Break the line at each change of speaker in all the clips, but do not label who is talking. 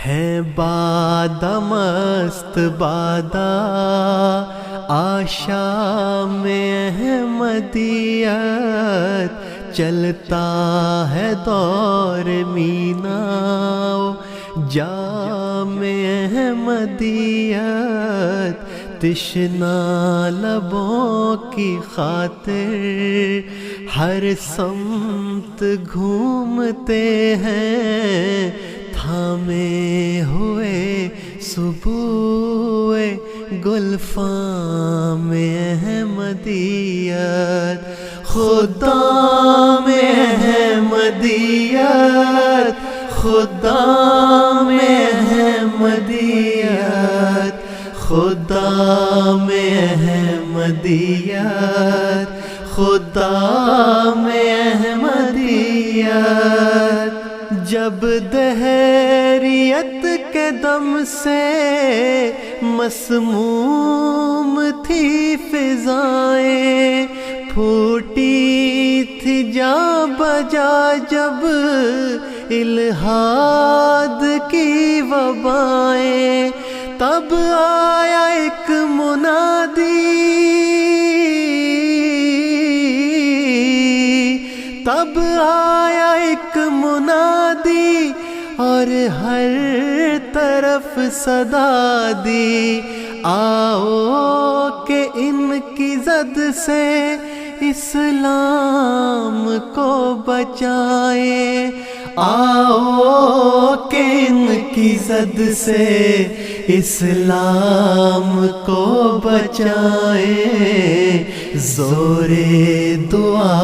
ہے بادہ مست بادہ آشام احمدیت، چلتا ہے دور مینا جام احمدیت، تشنا لبوں کی خاطر ہر سمت گھومتے ہیں، تھامے ہوئے سبوئے گلفام احمدیت، خدام احمدیت، خدام احمدیت، خدام احمدیت، خدام احمدیت۔ جب دہریت کے دم سے مسموم تھی فضائیں، پھوٹی تھی جا بجا جب الحاد کی وبائیں، تب آیا ایک منادی، تب آیا ایک منادی اور ہر طرف صدا دی، آؤ کہ ان کی زد سے اسلام کو بچائیں، آؤ کہ ان کی زد سے اسلام کو بچائیں، زور دعا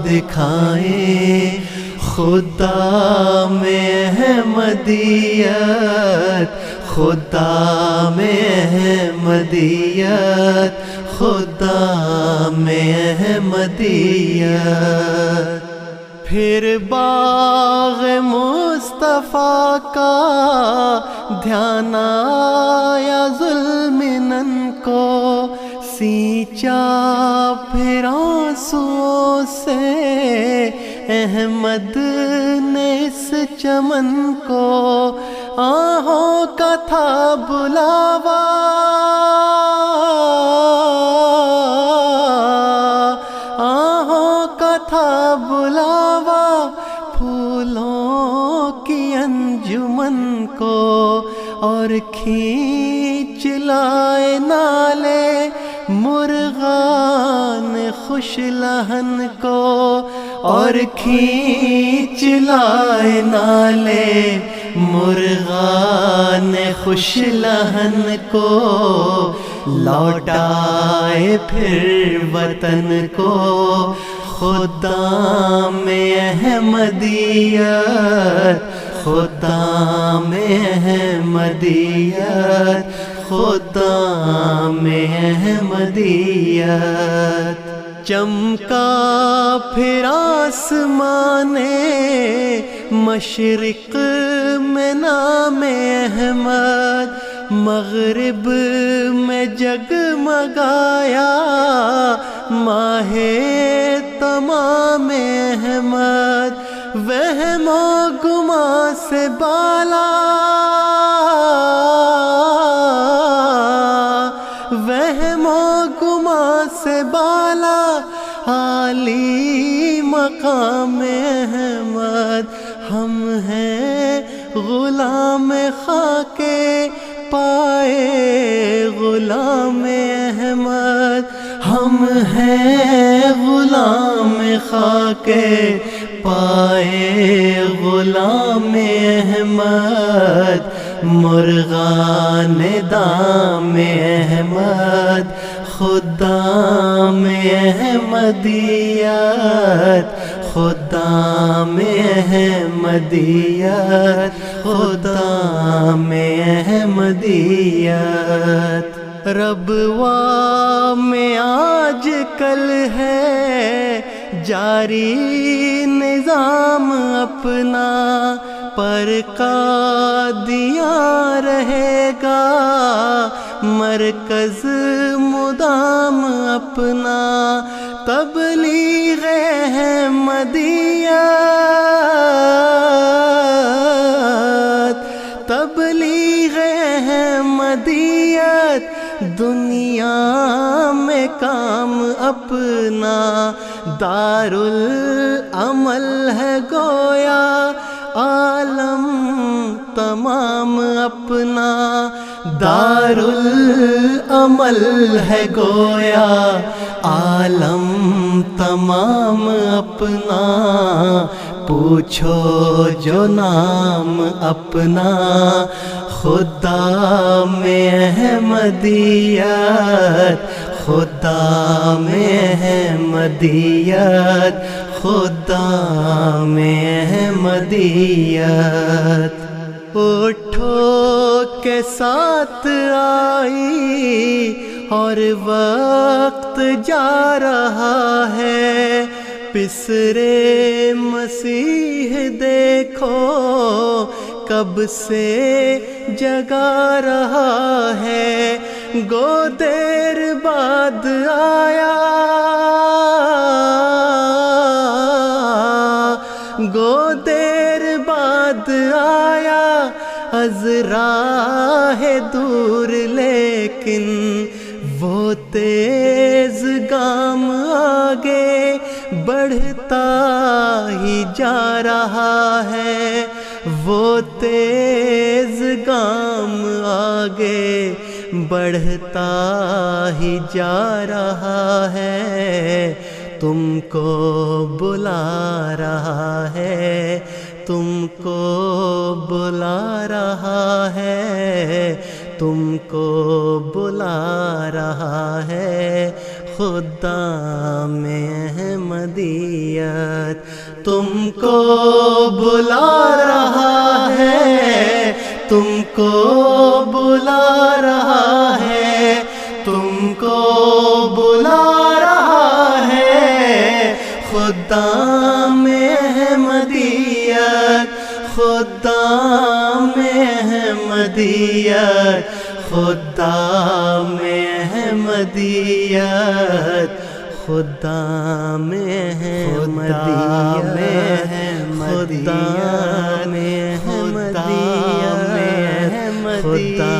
دکھائیں، خدام احمدیت، خدام احمدیت، خدام احمدیت۔ پھر باغ مصطفیٰ کا دھیان آیا ذوالمنن کو، سینچا پھر آنسوؤں سے احمد نے اس چمن کو، آہوں کا تھا بلاوا، آہوں کا تھا بلاوا، پھولوں کی انجمن کو، اور کھینچ لائے نالے مرغان خوش لہن کو، اور کھینچ لائے نالے مرغان خوش لہن کو، لوٹائے پھر وطن کو، خدام احمدیت، خدام احمدیت، خدام احمدیت۔ چمکا پھر آسمان مشرق میں نام احمد، مغرب میں جگمگایا ماہ تمام احمد، وہم و گما سے بالا، وہم و گما سے بالا، عالی مقام احمد، ہم ہیں غلام خاک پائے غلام احمد، ہم ہیں غلام خاک پائے غلام احمد، مرغان دام احمد، خدام احمدیت، خدام احمدیت، خدام احمدیت۔ ربوا میں آج کل ہے جاری نظام اپنا، پر قادیاں رہے گا مرکز مدام اپنا، تبلیغ احمدیت، تبلیغ احمدیت دنیا میں کام اپنا، دارالعمل ہے گویا عالم تمام اپنا، دارالعمل ہے گویا عالم تمام اپنا، پوچھو جو نام اپنا، خدا میں احمدیت، خدا میں احمدیت، خدا میں احمدیت۔ اٹھو کے ساتھ آئی اور وقت جا رہا ہے، پسرے مسیح دیکھو کب سے جگا رہا ہے، گو دیر بعد آیا، گو دیر بعد آیا از راہ دور، لیکن وہ تیز گام آگے بڑھتا ہی جا رہا ہے، وہ تیز گام آگے بڑھتا ہی جا رہا ہے، تم کو بلا رہا ہے، تم کو بلا رہا ہے، تم کو بلا رہا ہے، خدا میں احمدیت تم کو بلا رہا ہے، تم کو بلا رہا ہے، تم کو بلا رہا ہے، خدا میں احمدیت، خدا میں احمدیت، خدا میں احمدیت، خدا میں احمدیت، خدا میں احمدیت، خدا